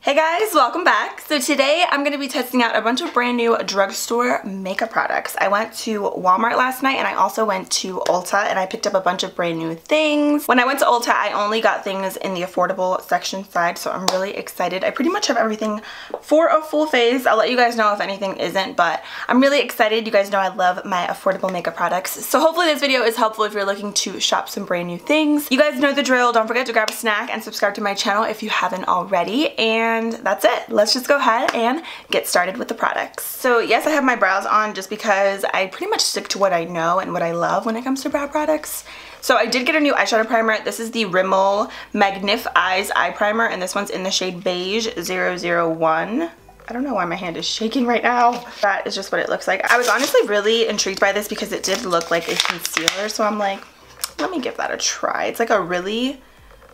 Hey guys, welcome back. So today I'm going to be testing out a bunch of brand new drugstore makeup products. I went to Walmart last night and I also went to Ulta and I picked up a bunch of brand new things. When I went to Ulta, I only got things in the affordable section side, so I'm really excited. I pretty much have everything for a full face. I'll let you guys know if anything isn't, but I'm really excited. You guys know I love my affordable makeup products. So hopefully this video is helpful if you're looking to shop some brand new things. You guys know the drill. Don't forget to grab a snack and subscribe to my channel if you haven't already. And that's it. Let's just go ahead and get started with the products. So yes, I have my brows on just because I pretty much stick to what I know and what I love when it comes to brow products. So I did get a new eyeshadow primer. This is the Rimmel Magnif'Eyes eye primer, and this one's in the shade Beige 001. I don't know why my hand is shaking right now. That is just what it looks like. I was honestly really intrigued by this because it did look like a concealer, so I'm like, let me give that a try. It's like a really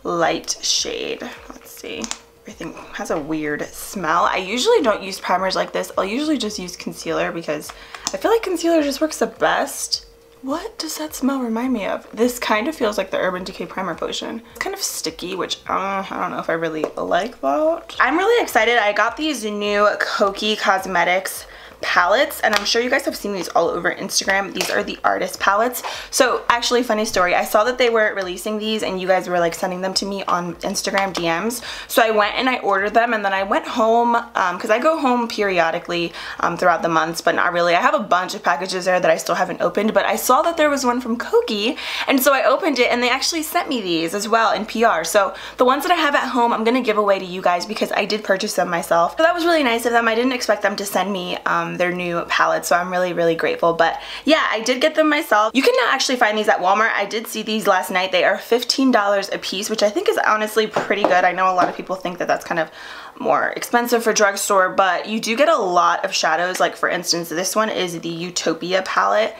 light shade. Let's see. Everything has a weird smell. I usually don't use primers like this. I'll usually just use concealer because I feel like concealer just works the best. What does that smell remind me of? This kind of feels like the Urban Decay Primer Potion. It's kind of sticky, which I don't know if I really like that. I'm really excited. I got these new Kokie Cosmetics palettes, and I'm sure you guys have seen these all over Instagram. These are the artist palettes. So actually, funny story, I saw that they were releasing these and you guys were like sending them to me on Instagram DMs. So I went and I ordered them, and then I went home because I go home periodically throughout the months, but not really. I have a bunch of packages there that I still haven't opened, but I saw that there was one from Kokie, and so I opened it and they actually sent me these as well in PR. So the ones that I have at home, I'm gonna give away to you guys because I did purchase them myself. So that was really nice of them. I didn't expect them to send me their new palette, so I'm really grateful. But yeah, I did get them myself. You can now actually find these at Walmart. I did see these last night. They are $15 a piece, which I think is honestly pretty good. I know a lot of people think that that's kind of more expensive for drugstore, but you do get a lot of shadows. Like for instance, this one is the Utopia palette,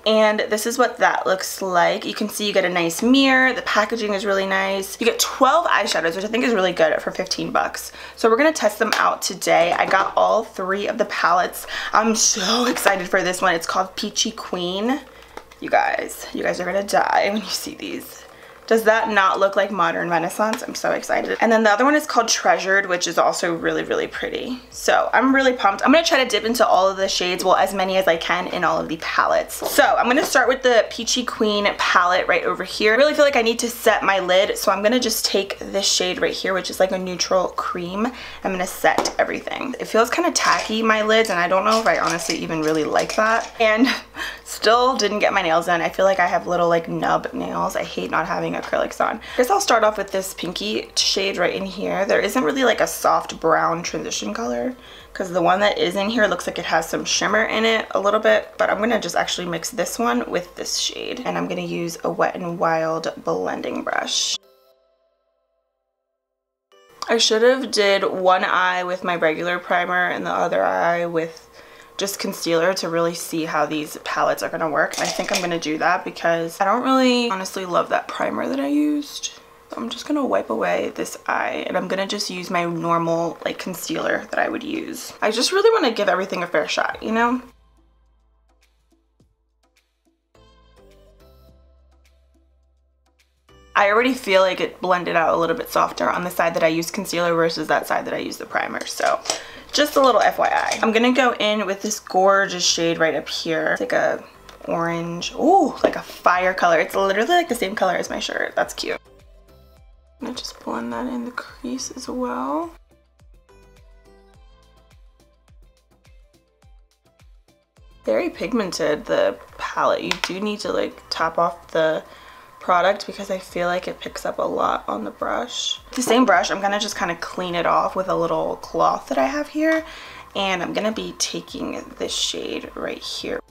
and this is what that looks like. You can see you get a nice mirror. The packaging is really nice. You get 12 eyeshadows, which I think is really good for 15 bucks. So we're gonna test them out today. I got all 3 of the palettes. I'm so excited for this one. It's called Peachy Queen. You guys are gonna die when you see these. Does that not look like modern Renaissance? I'm so excited. And then the other one is called Treasured, which is also really pretty. So I'm really pumped. I'm gonna try to dip into all of the shades, well, as many as I can in all of the palettes. So I'm gonna start with the Peachy Queen palette right over here. I really feel like I need to set my lid, so I'm gonna just take this shade right here, which is like a neutral cream. I'm gonna set everything. It feels kind of tacky, my lids, and I don't know if I honestly even really like that. And still didn't get my nails done. I feel like I have little like nub nails. I hate not having acrylics on. I guess I'll start off with this pinky shade right in here. There isn't really like a soft brown transition color because the one that is in here looks like it has some shimmer in it a little bit, but I'm gonna just actually mix this one with this shade, and I'm gonna use a Wet n Wild blending brush. I should have did one eye with my regular primer and the other eye with just concealer to really see how these palettes are gonna work. I think I'm gonna do that because I don't really honestly love that primer that I used. So I'm just gonna wipe away this eye, and I'm gonna just use my normal like concealer that I would use. I just really want to give everything a fair shot, you know? I already feel like it blended out a little bit softer on the side that I used concealer versus that side that I used the primer. So just a little FYI. I'm gonna go in with this gorgeous shade right up here. It's like a orange, ooh, like a fire color. It's literally like the same color as my shirt. That's cute. I'm gonna just blend that in the crease as well. Very pigmented, the palette. You do need to like top off the product because I feel like it picks up a lot on the brush. The same brush, I'm gonna just kind of clean it off with a little cloth that I have here, and I'm gonna be taking this shade right here.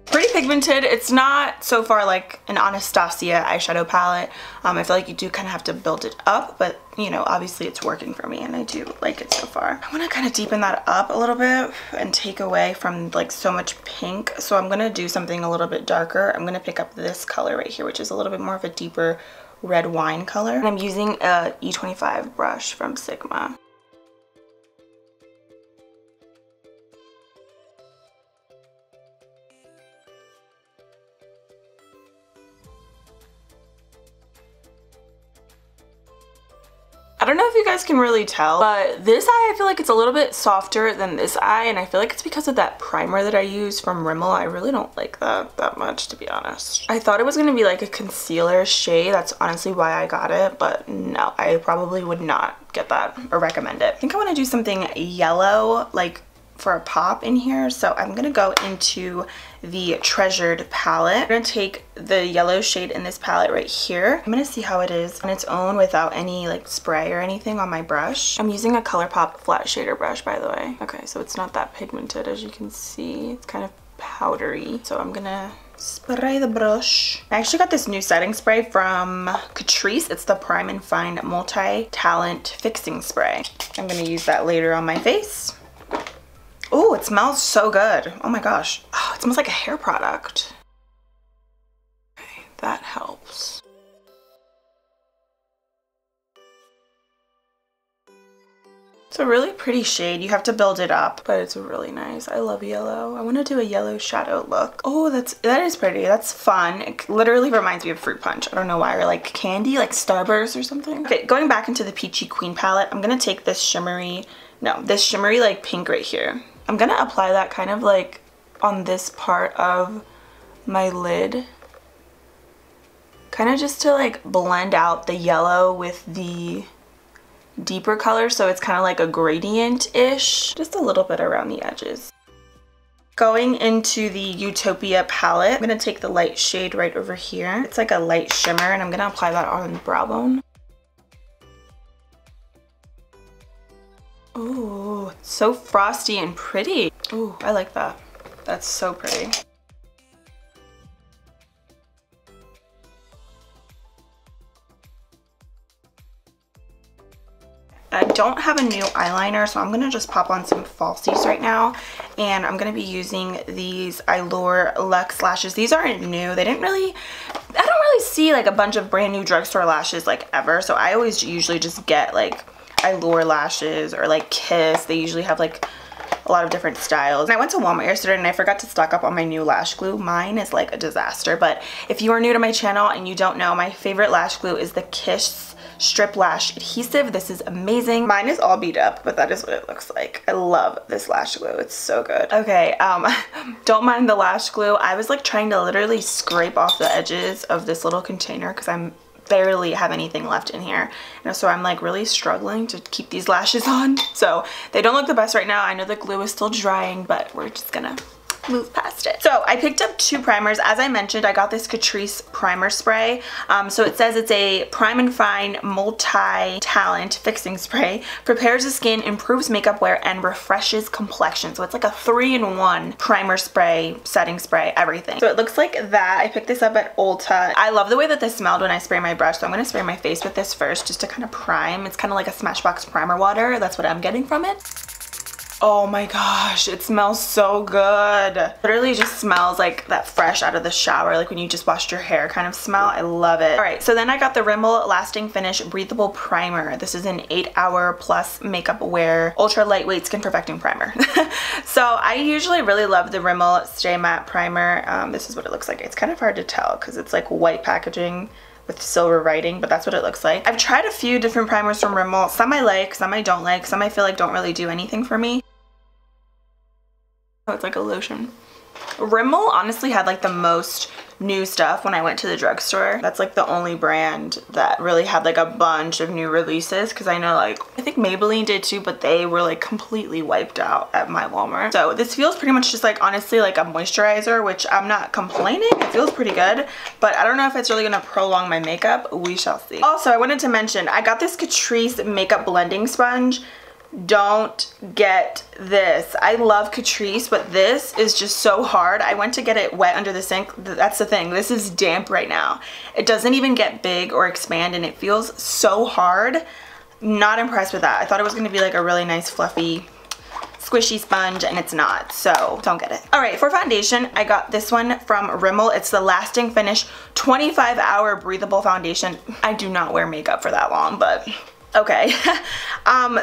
Pretty pigmented. It's not so far like an Anastasia eyeshadow palette. I feel like you do kind of have to build it up, but you know, obviously it's working for me and I do like it so far. I want to kind of deepen that up a little bit and take away from like so much pink. So I'm going to do something a little bit darker. I'm going to pick up this color right here, which is a little bit more of a deeper red wine color. And I'm using a E25 brush from Sigma. I don't know if you guys can really tell, but this eye, I feel like it's a little bit softer than this eye, and I feel like it's because of that primer that I use from Rimmel. I really don't like that much, to be honest. I thought it was gonna be like a concealer shade. That's honestly why I got it, but no, I probably would not get that or recommend it. I think I want to do something yellow, like for a pop in here, so I'm gonna go into the Treasured palette. I'm gonna take the yellow shade in this palette right here. I'm gonna see how it is on its own without any like spray or anything on my brush. I'm using a ColourPop flat shader brush, by the way. Okay, so it's not that pigmented, as you can see. It's kind of powdery, so I'm gonna spray the brush. I actually got this new setting spray from Catrice. It's the Prime and Fine Multi-Talent Fixing Spray. I'm gonna use that later on my face. Oh, it smells so good. Oh my gosh. Oh, it smells like a hair product. Okay, that helps. It's a really pretty shade. You have to build it up, but it's really nice. I love yellow. I want to do a yellow shadow look. Oh, that is pretty. That's fun. It literally reminds me of fruit punch. I don't know why, or like candy, like Starburst or something. Okay, going back into the Peachy Queen palette, I'm gonna take this shimmery like pink right here. I'm gonna apply that kind of like on this part of my lid, kind of just to like blend out the yellow with the deeper color, so it's kind of like a gradient-ish, just a little bit around the edges. Going into the Utopia palette, I'm gonna take the light shade right over here. It's like a light shimmer, and I'm gonna apply that on the brow bone. Ooh, it's so frosty and pretty. Ooh, I like that. That's so pretty. I don't have a new eyeliner, so I'm gonna just pop on some falsies right now, and I'm gonna be using these Eyelure Luxe lashes. These aren't new. I don't really see like a bunch of brand new drugstore lashes like ever, so I always usually just get like Eyelure lashes or like Kiss. They usually have like a lot of different styles. And I went to Walmart yesterday and I forgot to stock up on my new lash glue. Mine is like a disaster, but if you are new to my channel and you don't know, my favorite lash glue is the Kiss Strip Lash Adhesive. This is amazing. Mine is all beat up, but that is what it looks like. I love this lash glue. It's so good. Okay, don't mind the lash glue. I was like trying to literally scrape off the edges of this little container because I'm barely have anything left in here, and so I'm like really struggling to keep these lashes on, so they don't look the best right now. I know the glue is still drying, but we're just gonna move past it. So I picked up two primers. As I mentioned, I got this Catrice primer spray. So it says it's a Prime and Fine Multi-Talent Fixing Spray. Prepares the skin, improves makeup wear, and refreshes complexion. So it's like a 3-in-1 primer spray, setting spray, everything. So it looks like that. I picked this up at Ulta. I love the way that this smelled when I spray my brush, so I'm gonna spray my face with this first just to kind of prime. It's kind of like a Smashbox primer water. That's what I'm getting from it. Oh my gosh, it smells so good. Literally just smells like that fresh out of the shower, like when you just washed your hair kind of smell. I love it. All right, so then I got the Rimmel Lasting Finish Breathable Primer. This is an 8-hour plus makeup wear, ultra lightweight skin perfecting primer. So I usually really love the Rimmel Stay Matte Primer. This is what it looks like. It's kind of hard to tell because it's like white packaging with silver writing, but that's what it looks like. I've tried a few different primers from Rimmel. Some I like, some I don't like, some I feel like don't really do anything for me. Oh, it's like a lotion. Rimmel honestly had like the most new stuff when I went to the drugstore. That's like the only brand that really had like a bunch of new releases, because I know like I think Maybelline did too, but they were like completely wiped out at my Walmart. So this feels pretty much just like honestly like a moisturizer, which I'm not complaining. It feels pretty good, but I don't know if it's really gonna prolong my makeup. We shall see. Also, I wanted to mention I got this Catrice makeup blending sponge. Don't get this. I love Catrice, but this is just so hard. I went to get it wet under the sink. That's the thing. This is damp right now. It doesn't even get big or expand, and it feels so hard. Not impressed with that. I thought it was going to be like a really nice fluffy squishy sponge, and it's not, so don't get it. All right, for foundation, I got this one from Rimmel. It's the Lasting Finish 25-hour breathable foundation. I do not wear makeup for that long, but Okay.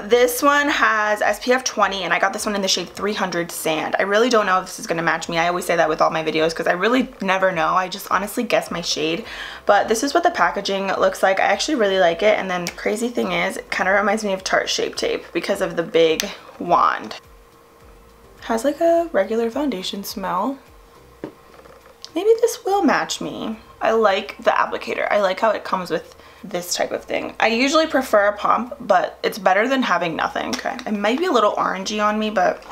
This one has SPF 20 and I got this one in the shade 300 Sand. I really don't know if this is going to match me. I always say that with all my videos because I really never know. I just honestly guess my shade. But this is what the packaging looks like. I actually really like it. And then crazy thing is, it kind of reminds me of Tarte Shape Tape because of the big wand. Has like a regular foundation smell. Maybe this will match me. I like the applicator. I like how it comes with this type of thing. I usually prefer a pump, but it's better than having nothing. Okay, it might be a little orangey on me, but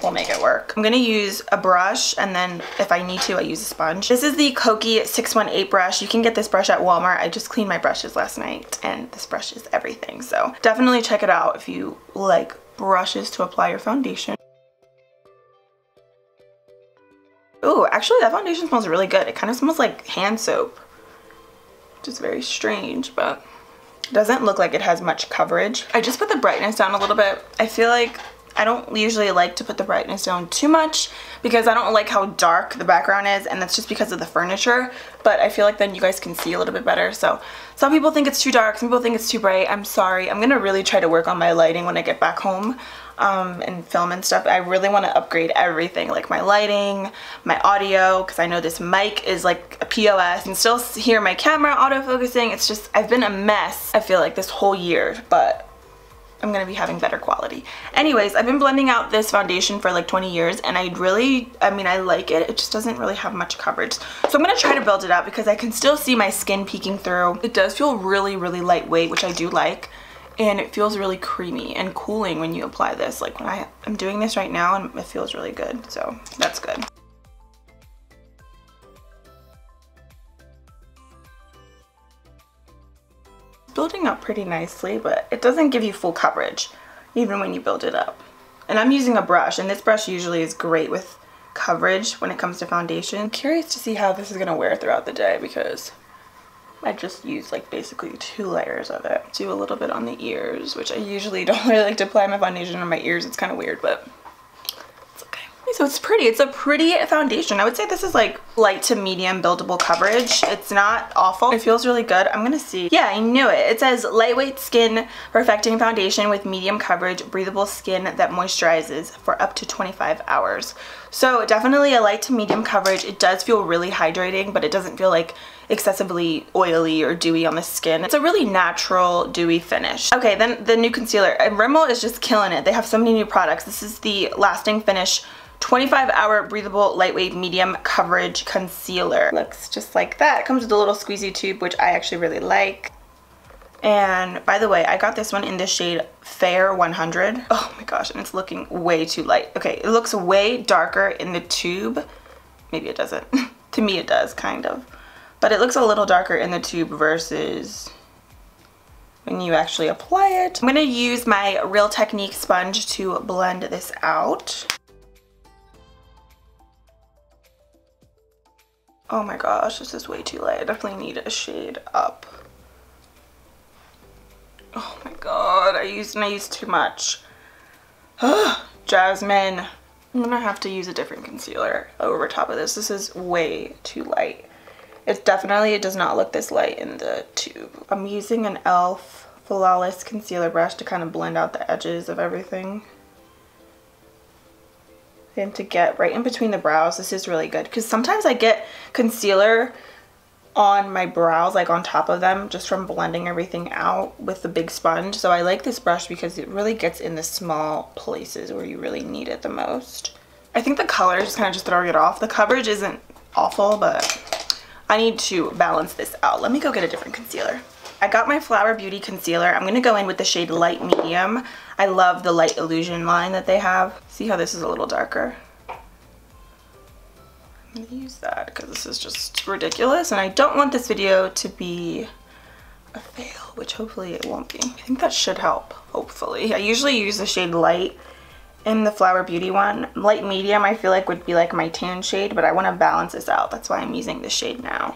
we'll make it work. I'm gonna use a brush, and then if I need to, I use a sponge. This is the Kokie 618 brush. You can get this brush at Walmart. I just cleaned my brushes last night, and this brush is everything. So definitely check it out if you like brushes to apply your foundation. Ooh, actually that foundation smells really good. It kind of smells like hand soap. Just very strange, but it doesn't look like it has much coverage. I just put the brightness down a little bit. I feel like I don't usually like to put the brightness down too much because I don't like how dark the background is, and that's just because of the furniture, but I feel like then you guys can see a little bit better. So some people think it's too dark, some people think it's too bright. I'm sorry. I'm gonna really try to work on my lighting when I get back home and film and stuff. I really want to upgrade everything, like my lighting, my audio, because I know this mic is like a POS, and still hear my camera autofocusing. It's just, I've been a mess, I feel like, this whole year, but I'm gonna be having better quality. Anyways, I've been blending out this foundation for like 20 years and I like it. It just doesn't really have much coverage. So I'm gonna try to build it out because I can still see my skin peeking through. It does feel really, really lightweight, which I do like. And it feels really creamy and cooling when you apply this. Like when I'm doing this right now, and it feels really good. So that's good. Building up pretty nicely, but it doesn't give you full coverage even when you build it up. And I'm using a brush, and this brush usually is great with coverage when it comes to foundation. I'm curious to see how this is gonna wear throughout the day because I just use like basically 2 layers of it. Do a little bit on the ears, which I usually don't really like to apply my foundation on my ears. It's kind of weird, but it's okay. So it's pretty. It's a pretty foundation. I would say this is like light to medium buildable coverage. It's not awful. It feels really good. I'm gonna see. Yeah, I knew it. It says lightweight skin perfecting foundation with medium coverage, breathable skin that moisturizes for up to 25 hours. So definitely a light to medium coverage. It does feel really hydrating, but it doesn't feel like excessively oily or dewy on the skin. It's a really natural dewy finish. Okay, then the new concealer. Rimmel is just killing it. They have so many new products. This is the Lasting Finish 25-hour breathable lightweight medium coverage concealer. Looks just like that. It comes with a little squeezy tube, which I actually really like. And by the way, I got this one in the shade Fair 100. Oh my gosh, and it's looking way too light. Okay, it looks way darker in the tube. Maybe it doesn't. To me it does, kind of. But it looks a little darker in the tube versus when you actually apply it. I'm gonna use my Real Technique sponge to blend this out. Oh my gosh, this is way too light. I definitely need a shade up. Oh my god, I used too much. Jasmine. I'm gonna have to use a different concealer over top of this. This is way too light. It does not look this light in the tube. I'm using an e.l.f. Flawless concealer brush to kind of blend out the edges of everything. And to get right in between the brows, this is really good. Because sometimes I get concealer on my brows, like on top of them, just from blending everything out with the big sponge. So I like this brush because it really gets in the small places where you really need it the most. I think the color is just kind of just throwing it off. The coverage isn't awful, but I need to balance this out. Let me go get a different concealer. I got my Flower Beauty concealer. I'm gonna go in with the shade Light Medium. I love the Light Illusion line that they have. See how this is a little darker? I'm gonna use that because this is just ridiculous and I don't want this video to be a fail, which hopefully it won't be. I think that should help, hopefully. I usually use the shade Light in the Flower Beauty one. Light Medium I feel like would be like my tan shade, but I want to balance this out. That's why I'm using this shade now.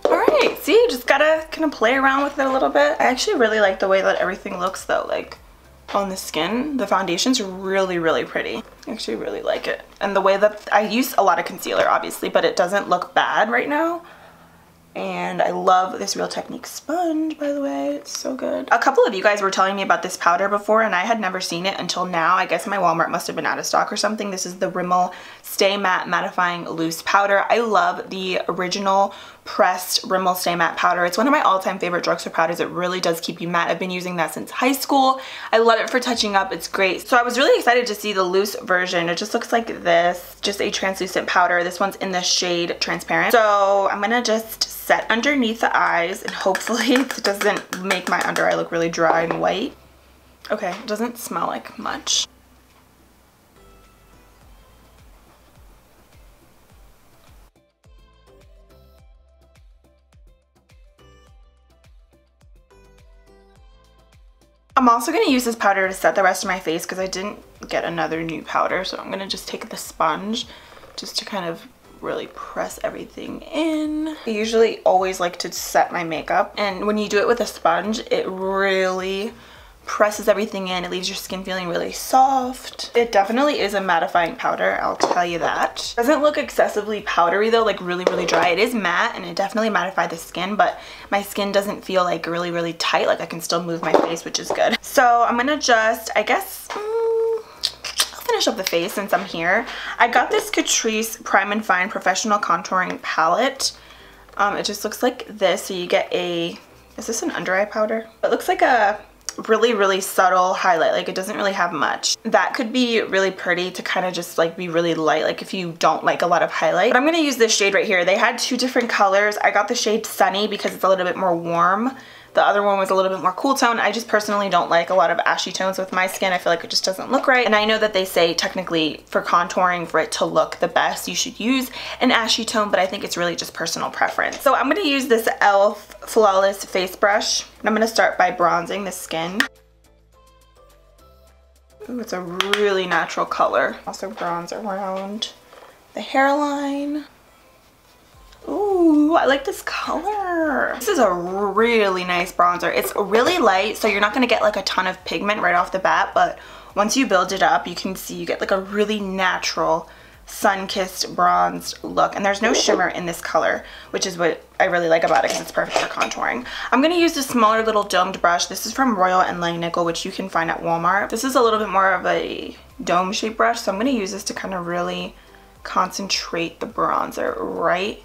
Alright, see, just gotta kind of play around with it a little bit. I actually really like the way that everything looks though, like on the skin. The foundation's really, really pretty. I actually really like it. And the way that I use a lot of concealer obviously, but it doesn't look bad right now. And I love this Real Technique sponge, by the way. It's so good. A couple of you guys were telling me about this powder before, and I had never seen it until now. I guess my Walmart must have been out of stock or something. This is the Rimmel Stay Matte Mattifying Loose Powder. I love the original pressed Rimmel Stay Matte powder. It's one of my all-time favorite drugstore powders. It really does keep you matte. I've been using that since high school. I love it for touching up. It's great. So I was really excited to see the loose version. It just looks like this, just a translucent powder. This one's in the shade Transparent. So I'm gonna just set underneath the eyes, and hopefully it doesn't make my under eye look really dry and white. Okay, it doesn't smell like much. I'm also going to use this powder to set the rest of my face because I didn't get another new powder, so I'm going to just take the sponge just to kind of really press everything in. I usually always like to set my makeup, and when you do it with a sponge, it really presses everything in. It leaves your skin feeling really soft. It definitely is a mattifying powder, I'll tell you that. It doesn't look excessively powdery though, like really dry. It is matte and it definitely mattified the skin, but my skin doesn't feel like really tight. Like I can still move my face, which is good. So I'm gonna just, I guess, I'll finish up the face since I'm here. I got this Catrice Prime and Fine Professional Contouring Palette. It just looks like this. So you get a, is this an under eye powder? It looks like a really subtle highlight. Like it doesn't really have much. That could be really pretty to kind of just like be really light, like if you don't like a lot of highlight. But I'm gonna use this shade right here. They had two different colors. I got the shade Sunny because it's a little bit more warm. The other one was a little bit more cool tone. I just personally don't like a lot of ashy tones with my skin. I feel like it just doesn't look right. And I know that they say technically for contouring, for it to look the best, you should use an ashy tone, but I think it's really just personal preference. So I'm gonna use this e.l.f. Flawless Face Brush. And I'm gonna start by bronzing the skin. Ooh, it's a really natural color. Also bronze around the hairline. Ooh, I like this color. This is a really nice bronzer. It's really light, so you're not gonna get like a ton of pigment right off the bat, but once you build it up, you can see you get like a really natural sun-kissed bronzed look. And there's no shimmer in this color, which is what I really like about it because it's perfect for contouring. I'm gonna use this smaller little domed brush. This is from Royal and Langnickel, which you can find at Walmart. This is a little bit more of a dome shaped brush, so I'm gonna use this to kind of really concentrate the bronzer right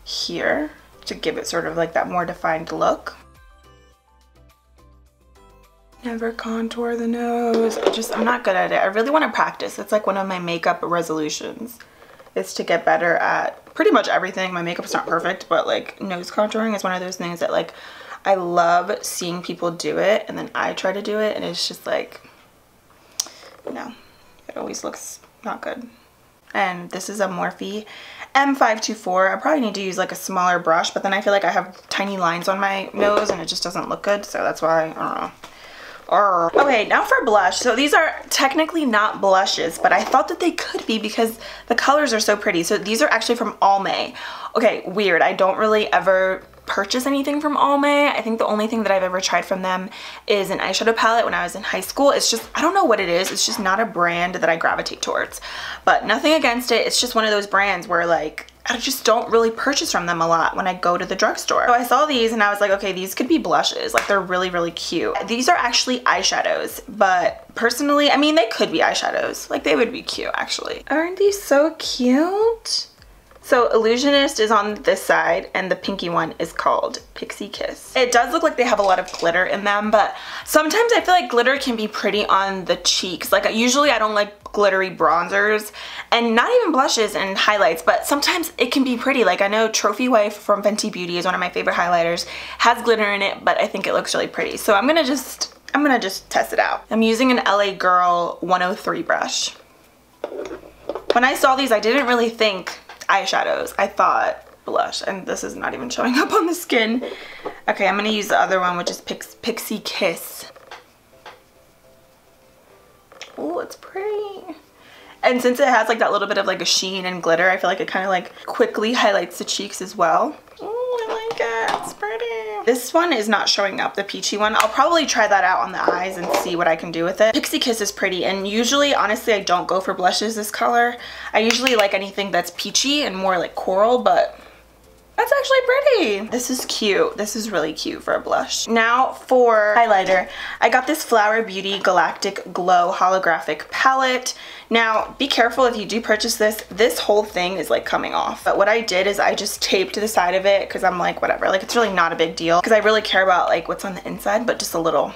here to give it sort of like that more defined look. Never contour the nose. I'm not good at it. I really want to practice. It's like one of my makeup resolutions is to get better at pretty much everything. My makeup's not perfect, but like nose contouring is one of those things that like I love seeing people do it, and then I try to do it and it's just like, no, it always looks not good. And this is a Morphe M524. I probably need to use like a smaller brush, but then I feel like I have tiny lines on my nose and it just doesn't look good, so that's why, I don't know. Okay, now for blush. So these are technically not blushes, but I thought that they could be because the colors are so pretty. So these are actually from Almay. Okay, weird. I don't really ever purchase anything from Almay. I think the only thing that I've ever tried from them is an eyeshadow palette when I was in high school. It's just, I don't know what it is. It's just not a brand that I gravitate towards. But nothing against it. It's just one of those brands where like, I just don't really purchase from them a lot when I go to the drugstore. So I saw these and I was like, okay, these could be blushes. Like they're really cute. These are actually eyeshadows, but personally, I mean, they could be eyeshadows. Like they would be cute actually. Aren't these so cute? So Illusionist is on this side and the pinky one is called Pixie Kiss. It does look like they have a lot of glitter in them, but sometimes I feel like glitter can be pretty on the cheeks. Like usually I don't like glittery bronzers and not even blushes and highlights, but sometimes it can be pretty. Like I know Trophy Wife from Fenty Beauty is one of my favorite highlighters, has glitter in it, but I think it looks really pretty. So I'm gonna just test it out. I'm using an LA Girl 103 brush. When I saw these, I didn't really think eyeshadows. I thought blush, and this is not even showing up on the skin. Okay, I'm gonna use the other one, which is Pixie Kiss. Oh, it's pretty. And since it has like that little bit of like a sheen and glitter, I feel like it kind of like quickly highlights the cheeks as well. Oh, I like it. It's pretty. This one is not showing up, the peachy one. I'll probably try that out on the eyes and see what I can do with it. Pixie Kiss is pretty, and usually, honestly, I don't go for blushes this color. I usually like anything that's peachy and more like coral, but That's actually pretty. This is cute. This is really cute for a blush. Now for highlighter, I got this Flower Beauty Galactic Glow Holographic palette. Now, be careful if you do purchase this. This whole thing is like coming off. But what I did is I just taped the side of it because I'm like, whatever. Like, it's really not a big deal because I really care about like what's on the inside, but just a little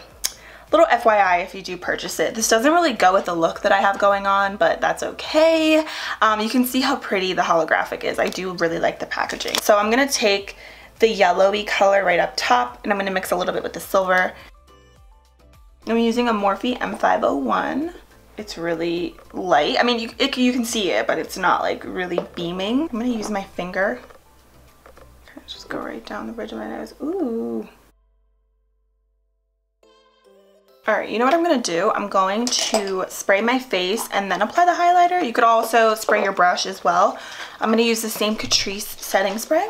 FYI if you do purchase it. This doesn't really go with the look that I have going on, but that's okay. You can see how pretty the holographic is. I do really like the packaging. So I'm gonna take the yellowy color right up top and I'm gonna mix a little bit with the silver. I'm using a Morphe M501. It's really light. I mean, you can see it, but it's not like really beaming. I'm gonna use my finger. Just go right down the bridge of my nose. Ooh. Alright, you know what I'm going to do? I'm going to spray my face and then apply the highlighter. You could also spray your brush as well. I'm going to use the same Catrice setting spray.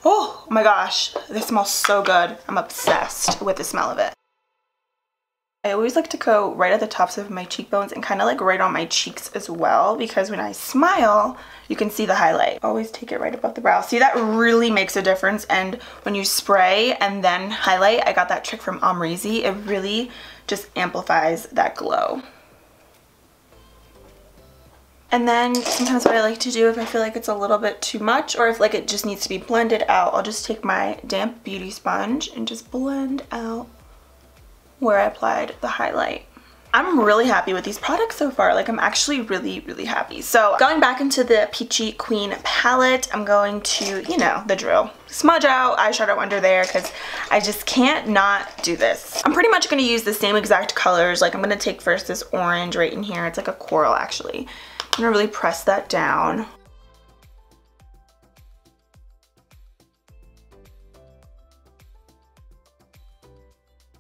Oh my gosh, this smells so good. I'm obsessed with the smell of it. I always like to go right at the tops of my cheekbones and kind of like right on my cheeks as well, because when I smile, you can see the highlight. Always take it right above the brow. See, that really makes a difference. And when you spray and then highlight, I got that trick from Amrezy. It really just amplifies that glow. And then sometimes what I like to do if I feel like it's a little bit too much or if like it just needs to be blended out, I'll just take my damp beauty sponge and just blend out where I applied the highlight. I'm really happy with these products so far. Like, I'm actually really happy. So going back into the Peachy Queen palette, I'm going to, you know, the drill. Smudge out eyeshadow under there because I just can't not do this. I'm pretty much going to use the same exact colors. Like, I'm going to take first this orange right in here. It's like a coral actually. I'm going to really press that down.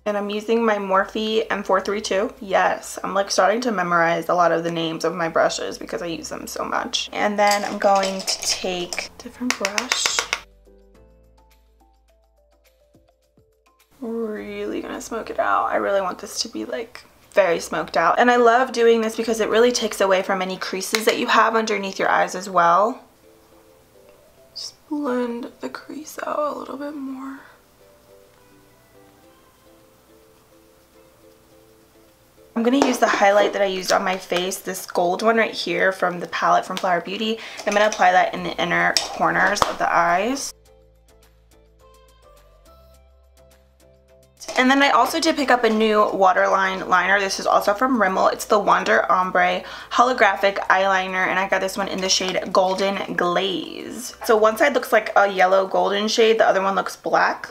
And I'm using my Morphe M432. Yes, I'm like starting to memorize a lot of the names of my brushes because I use them so much. And then I'm going to take a different brush. Really gonna smoke it out. I really want this to be like very smoked out. And I love doing this because it really takes away from any creases that you have underneath your eyes as well. Just blend the crease out a little bit more. I'm going to use the highlight that I used on my face, this gold one right here from the palette from Flower Beauty. I'm going to apply that in the inner corners of the eyes. And then I also did pick up a new waterline liner. This is also from Rimmel. It's the Wonder Ombre Holographic Eyeliner, and I got this one in the shade Golden Glaze. So one side looks like a yellow golden shade, the other one looks black.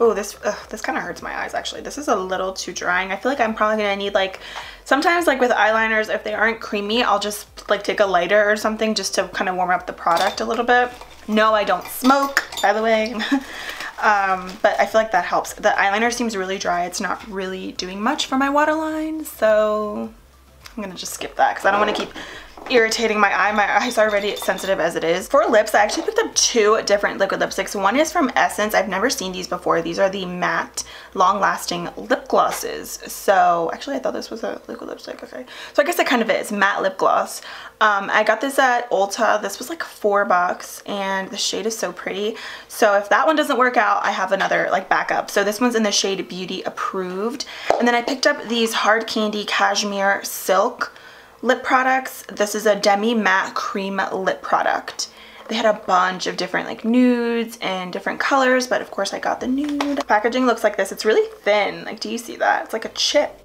Oh, this kind of hurts my eyes actually. This is a little too drying. I feel like I'm probably gonna need like, sometimes like with eyeliners, if they aren't creamy, I'll just like take a lighter or something just to kind of warm up the product a little bit. No, I don't smoke, by the way. But I feel like that helps. The eyeliner seems really dry. It's not really doing much for my waterline, so I'm gonna just skip that because I don't want to keep irritating my eye. My eye's already sensitive as it is. For lips, I actually picked up two different liquid lipsticks. One is from Essence. I've never seen these before. These are the matte long-lasting lip glosses. So actually I thought this was a liquid lipstick. Okay, so I guess it kind of is matte lip gloss. I got this at Ulta. This was like $4 and the shade is so pretty. So if that one doesn't work out, I have another like backup. So this one's in the shade Beauty Approved. And then I picked up these Hard Candy Cashmere Silk lip products. This is a demi matte cream lip product. They had a bunch of different like nudes and different colors, but of course I got the nude. Packaging looks like this. It's really thin. Like, do you see that? It's like a chip.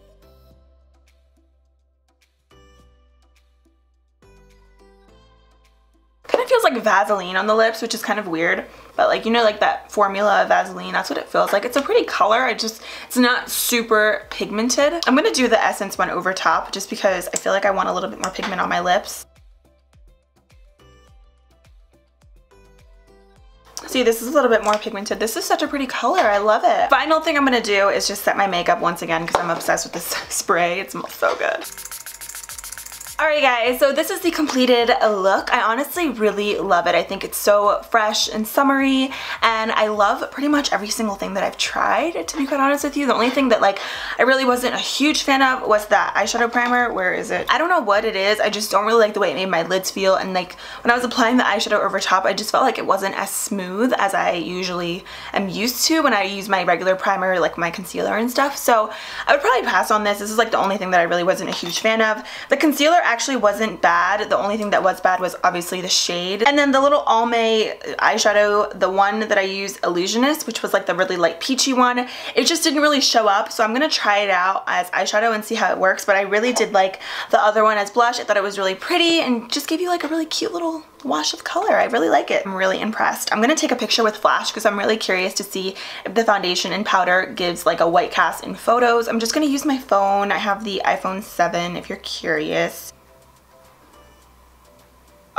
Kind of feels like Vaseline on the lips, which is kind of weird, but like, you know, like that formula of Vaseline, that's what it feels like. It's a pretty color. It's not super pigmented. I'm gonna do the Essence one over top just because I feel like I want a little bit more pigment on my lips. See, this is a little bit more pigmented. This is such a pretty color. I love it. Final thing I'm gonna do is just set my makeup once again because I'm obsessed with this spray. It smells so good. Alright guys, so this is the completed look. I honestly really love it. I think it's so fresh and summery, and I love pretty much every single thing that I've tried, to be quite honest with you. The only thing that like I really wasn't a huge fan of was that eyeshadow primer. Where is it? I don't know what it is. I just don't really like the way it made my lids feel, and like when I was applying the eyeshadow over top, I just felt like it wasn't as smooth as I usually am used to when I use my regular primer, like my concealer and stuff. So I would probably pass on this. This is like the only thing that I really wasn't a huge fan of. The concealer actually wasn't bad. The only thing that was bad was obviously the shade. And then the little Almay eyeshadow, the one that I used, Illusionist, which was like the really light peachy one, it just didn't really show up. So I'm gonna try it out as eyeshadow and see how it works. But I really did like the other one as blush. I thought it was really pretty and just gave you like a really cute little wash of color. I really like it. I'm really impressed. I'm gonna take a picture with flash because I'm really curious to see if the foundation and powder gives like a white cast in photos. I'm just gonna use my phone. I have the iPhone 7 if you're curious.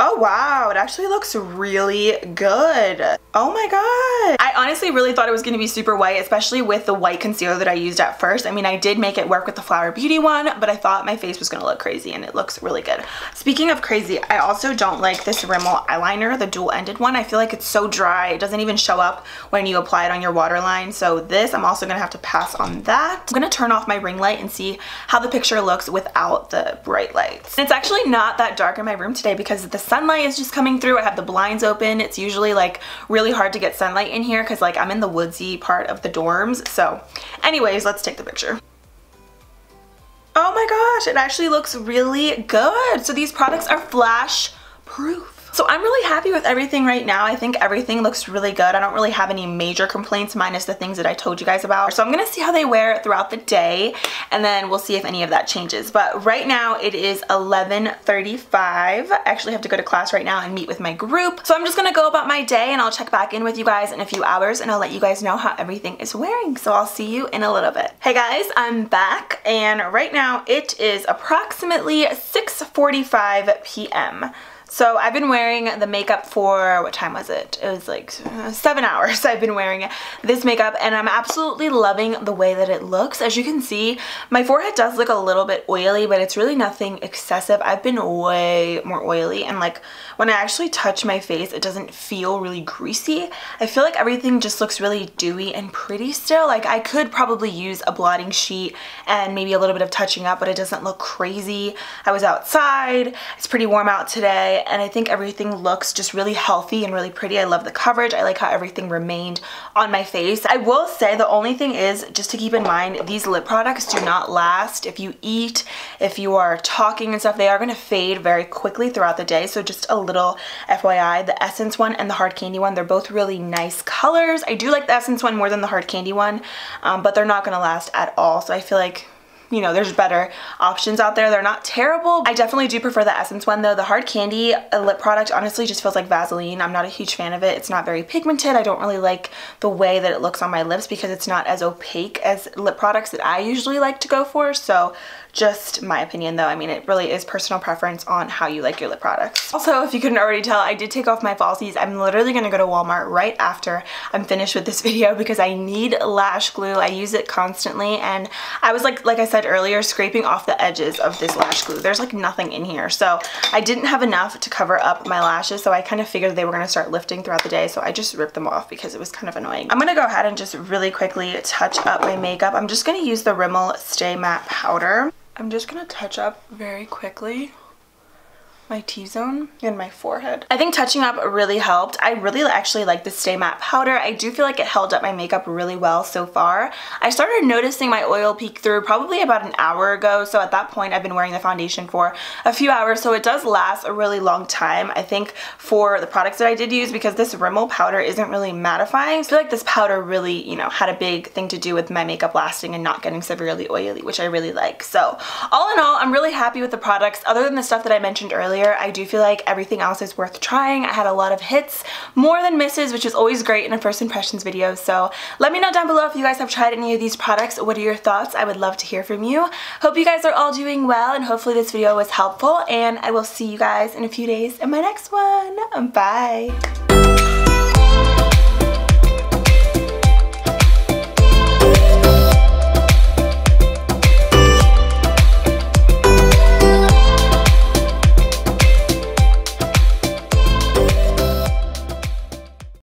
Oh wow, it actually looks really good. Oh my god. I honestly really thought it was going to be super white, especially with the white concealer that I used at first. I mean, I did make it work with the Flower Beauty one, but I thought my face was going to look crazy, and it looks really good. Speaking of crazy, I also don't like this Rimmel eyeliner, the dual-ended one. I feel like it's so dry. It doesn't even show up when you apply it on your waterline. So this, I'm also going to have to pass on that. I'm going to turn off my ring light and see how the picture looks without the bright lights. And it's actually not that dark in my room today because the sunlight is just coming through. I have the blinds open. It's usually like really hard to get sunlight in here because like I'm in the woodsy part of the dorms. So anyways, let's take the picture. Oh my gosh, it actually looks really good. So these products are flash proof. So I'm really happy with everything right now. I think everything looks really good. I don't really have any major complaints minus the things that I told you guys about. So I'm gonna see how they wear throughout the day, and then we'll see if any of that changes. But right now it is 11:35. I actually have to go to class right now and meet with my group. So I'm just gonna go about my day, and I'll check back in with you guys in a few hours, and I'll let you guys know how everything is wearing. So I'll see you in a little bit. Hey guys, I'm back, and right now it is approximately 6:45 p.m. So I've been wearing the makeup for, what time was it? It was like 7 hours I've been wearing this makeup, and I'm absolutely loving the way that it looks. As you can see, my forehead does look a little bit oily, but it's really nothing excessive. I've been way more oily, and like when I actually touch my face, it doesn't feel really greasy. I feel like everything just looks really dewy and pretty still. Like I could probably use a blotting sheet and maybe a little bit of touching up, but it doesn't look crazy. I was outside. It's pretty warm out today, and I think everything looks just really healthy and really pretty. I love the coverage. I like how everything remained on my face. I will say the only thing is just to keep in mind, these lip products do not last. If you eat, if you are talking and stuff, they are going to fade very quickly throughout the day. So just a little FYI, the Essence one and the Hard Candy one, they're both really nice colors. I do like the Essence one more than the Hard Candy one, but they're not going to last at all. So I feel like, you know, there's better options out there. They're not terrible. I definitely do prefer the Essence one though. The Hard Candy lip product honestly just feels like Vaseline. I'm not a huge fan of it. It's not very pigmented. I don't really like the way that it looks on my lips because it's not as opaque as lip products that I usually like to go for. So just my opinion though. I mean, it really is personal preference on how you like your lip products. Also, if you couldn't already tell, I did take off my falsies. I'm literally gonna go to Walmart right after I'm finished with this video because I need lash glue. I use it constantly, and I was like I said earlier, scraping off the edges of this lash glue. There's like nothing in here. So I didn't have enough to cover up my lashes, so I kind of figured they were gonna start lifting throughout the day, so I just ripped them off because it was kind of annoying. I'm gonna go ahead and just really quickly touch up my makeup. I'm just gonna use the Rimmel Stay Matte Powder. I'm just gonna touch up very quickly my T-zone and my forehead. I think touching up really helped. I really actually like the Stay Matte powder. I do feel like it held up my makeup really well so far. I started noticing my oil peek through probably about an hour ago, so at that point I've been wearing the foundation for a few hours, so it does last a really long time. I think for the products that I did use, because this Rimmel powder isn't really mattifying, I feel like this powder really, you know, had a big thing to do with my makeup lasting and not getting severely oily, which I really like. So all in all, I'm really happy with the products. Other than the stuff that I mentioned earlier, I do feel like everything else is worth trying. I had a lot of hits, more than misses, which is always great in a first impressions video. So let me know down below if you guys have tried any of these products. What are your thoughts? I would love to hear from you. Hope you guys are all doing well, and hopefully this video was helpful, and I will see you guys in a few days in my next one. Bye!